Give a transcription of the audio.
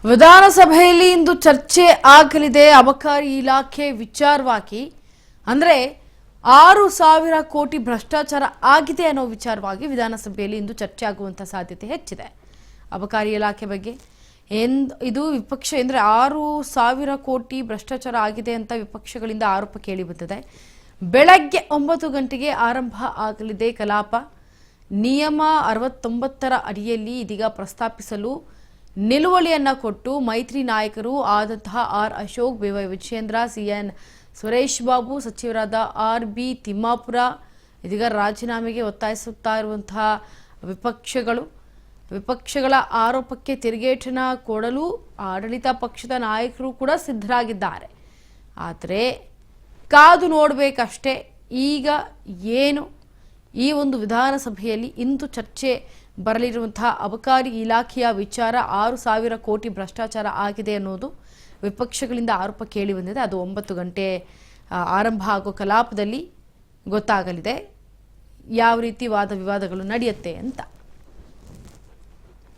ವಿಧಾನಸಭೆಯಲ್ಲಿ ಇಂದು ಚರ್ಚೆ ಆಗಲಿದೆ ಅಬಕಾರಿ ಇಲಾಖೆ ವಿಚಾರವಾಗಿ. ಅಂದ್ರೆ 6,000 ಕೋಟಿ ಭ್ರಷ್ಟಾಚಾರ ಆಗಿದೆ ಅನ್ನೋ ವಿಚಾರವಾಗಿ ವಿಧಾನಸಭೆಯಲ್ಲಿ ಇಂದು ಚರ್ಚೆ ಆಗುವಂತ ಸಾಧ್ಯತೆ ಹೆಚ್ಚಿದೆ. ಅಬಕಾರಿ ಇಲಾಖೆ ಬಗ್ಗೆ ಇದು ವಿಪಕ್ಷ ಅಂದ್ರೆ 6,000 ಕೋಟಿ ಭ್ರಷ್ಟಾಚಾರ ಆಗಿದೆ ಅಂತ ವಿಪಕ್ಷಗಳಿಂದ ಆರೋಪ ಕೇಳಿ ಬಂದಿದೆ. ಬೆಳಗ್ಗೆ 9 ಗಂಟೆಗೆ ಆರಂಭ ಆಗಲಿದೆ ಕಲಾಪ. ನಿಯಮ 69ರ ಅಡಿಯಲ್ಲಿ ಇದೀಗ ಪ್ರಸ್ತಾಪಿಸಲು ನಿಲುವಳಿಯನ್ನ ಕೊಟ್ಟು ಮೈತ್ರಿ ನಾಯಕರು ಆದಂತಹ R Ashok, BY Vijayendra, CN Suresh Babu, ಸಚಿವರಾದ ಆರ್.ಬಿ. ತಿಮ್ಮಾಪುರ ಇದೀಗ ರಾಜೀನಾಮೆಗೆ ಒತ್ತಾಯಿಸುತ್ತಾ ಇರುವಂತಹ ವಿಪಕ್ಷಗಳ ಆರೋಪಕ್ಕೆ ತಿರುಗೇಟನ್ನ ಕೊಡಲು ಆಡಳಿತ ಪಕ್ಷದ ನಾಯಕರು ಕೂಡ ಸಿದ್ಧರಾಗಿದ್ದಾರೆ. ಆದರೆ ಕಾದು ನೋಡಬೇಕಷ್ಟೇ ಈಗ ಏನು ಈ ಒಂದು ವಿಧಾನಸಭೆಯಲ್ಲಿ ಇಂದು ಚರ್ಚೆ ಬರಲಿರುವಂತಹ ಅಬಕಾರಿ ಇಲಾಖೆಯ ವಿಚಾರ 6,000 ಕೋಟಿ ಭ್ರಷ್ಟಾಚಾರ ಆಗಿದೆ ಅನ್ನೋದು ವಿಪಕ್ಷಗಳಿಂದ ಆರೋಪ ಕೇಳಿ ಬಂದಿದೆ. ಅದು 9 ಗಂಟೆ ಆರಂಭ ಆಗೋ ಕಲಾಪದಲ್ಲಿ ಗೊತ್ತಾಗಲಿದೆ ಯಾವ ರೀತಿ ವಾದ ವಿವಾದಗಳು ನಡೆಯುತ್ತೆ ಅಂತ.